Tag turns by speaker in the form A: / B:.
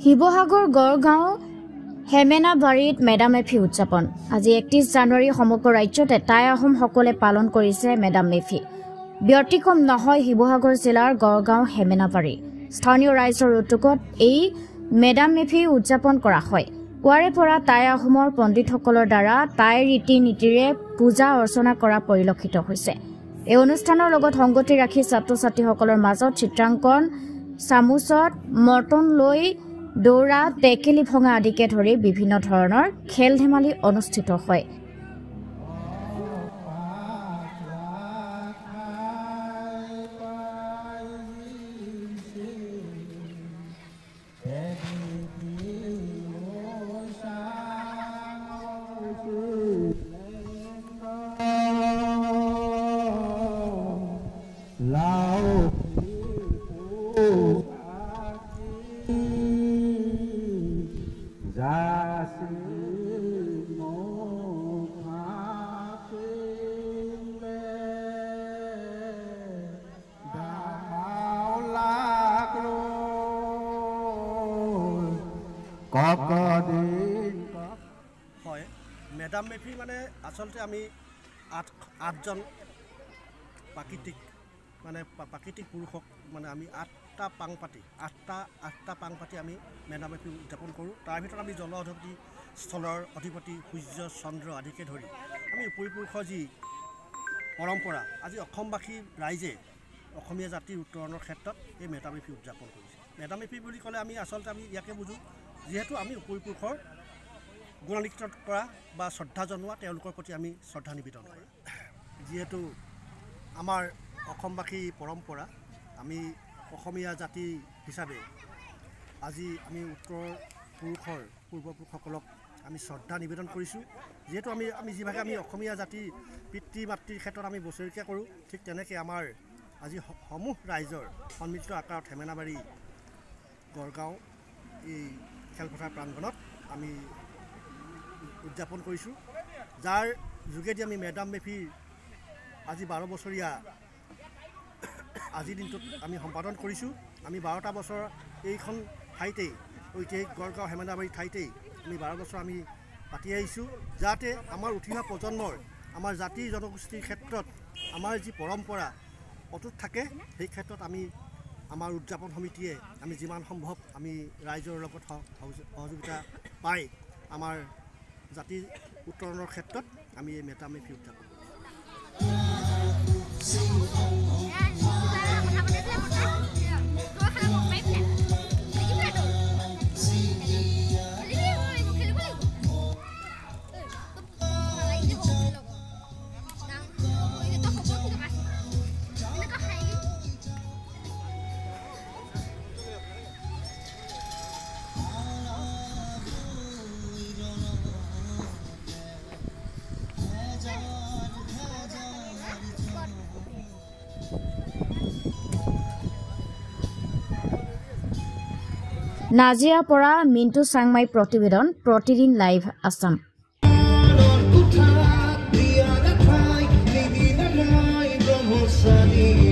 A: Sivasagar Gargaon হেমেনাবাৰীত madam মেফি উদযাপন আজি 31 জানুৱাৰী সমগ্ৰ ৰাজ্যতে টাই আহোমসকলে পালন কৰিছে মেডাম মেফি ব্যতিক্ৰম নহয় শিৱসাগৰ জিলাৰ গড়গাঁও হেমেনাবাৰী স্থানীয় ৰাইজৰ উদ্যোগত এই মেডাম মেফি উদযাপন কৰা হয় কুৱাৰে পৰা টাই আহোমৰ পণ্ডিতসকলৰ দ্বাৰা টাই ৰীতি নীতিৰে পূজা অৰ্চনা কৰা পৰিলক্ষিত হৈছে এই অনুষ্ঠানৰ লগত সংগতি ৰাখি ছাত্ৰ-ছাত্ৰীসকলৰ মাজত চিত্ৰাংকন সামুচত মৰ্টন লৈ দৌৰা টেকেলি ভঙা আদিকে ধৰি বিভিন্ন ধৰণৰ খেল ধেমালি অনুষ্ঠিত হয়
B: হয় মেডাম মেফি মানে আচলতে আমি আঠজন প্ৰাকৃতিক পুৰুষক মানে আমি আঠটা পাং পাতি আমি মেডাম মেফি উদযাপন কৰোঁ তাৰ ভিতৰত আমি জল অধিপতি স্থলৰ অধিপতি সূৰ্য চন্দ্ৰ আদিকে ধৰি আমি উপৰিপুৰুষৰ যি পৰম্পৰা আজি অসমবাসী ৰাইজে অসমীয়া জাতিৰ উত্তৰণৰ ক্ষেত্ৰত এই মেডাম মেফি উদযাপন কৰিছে মেডাম মেফি বুলি ক'লে আমি আচলতে আমি ইয়াকে বুজোঁ যিহেতু আমি উপৰিপুৰুষৰ গুণান্বিত কৰা বা শ্ৰদ্ধা জনোৱা তেওঁলোকৰ প্ৰতি আমি শ্ৰদ্ধা নিবেদন কৰোঁ যিহেতু আমাৰ অসমবাসী পৰম্পৰা আমি অসমীয়া জাতি হিচাপে আজি আমি উত্তৰ পুৰুষৰ পূৰ্বপুৰুষসকলক আমি শ্ৰদ্ধা নিবেদন কৰিছোঁ যিহেতু আমি যিভাগে আমি অসমীয়া জাতিৰ পিতৃ মাতৃৰ ক্ষেত্ৰত আমি বছৰেকীয়া কৰোঁ ঠিক তেনেকৈ আমাৰ আজি সমূহ ৰাইজৰ সন্মিলিত আকাৰত হেমেনাবাৰী গড়গাঁও এই খেলপথাৰ প্ৰাংগণত আমি উদযাপন কৰিছোঁ যাৰ যোগেদি আমি মেডাম মেফিৰ আজি 12 বছৰীয়া আজিৰ দিনটোত আমি সম্পাদন কৰিছোঁ আমি 12টা বছৰ এইখন ঠাইতেই ঐতিহাসিক গড়গাঁও হেমেনাবাৰী ঠাইতেই আমি 12 বছৰ আমি পাতি আহিছোঁ যাতে আমাৰ উঠি অহা প্ৰজন্মৰ আমাৰ জাতি জনগোষ্ঠীৰ ক্ষেত্ৰত আমাৰ যি পৰম্পৰা অটুট থাকে সেই ক্ষেত্ৰত আমি আমাৰ উদযাপন সমিতিয়ে আমি যিমান সম্ভৱ আমি ৰাইজৰ লগত সহযোগিতা পাই আমাৰ জাতিৰ উত্তৰণৰ ক্ষেত্ৰত আমি এই মেডাম মেফি উদযাপন কৰোঁ
A: নাজিৰাৰ পৰা মিণ্টু চাংমাই প্ৰতিবেদন প্ৰতিদিন live Assam
C: Dia da pai, baby da mãe, vamos sair.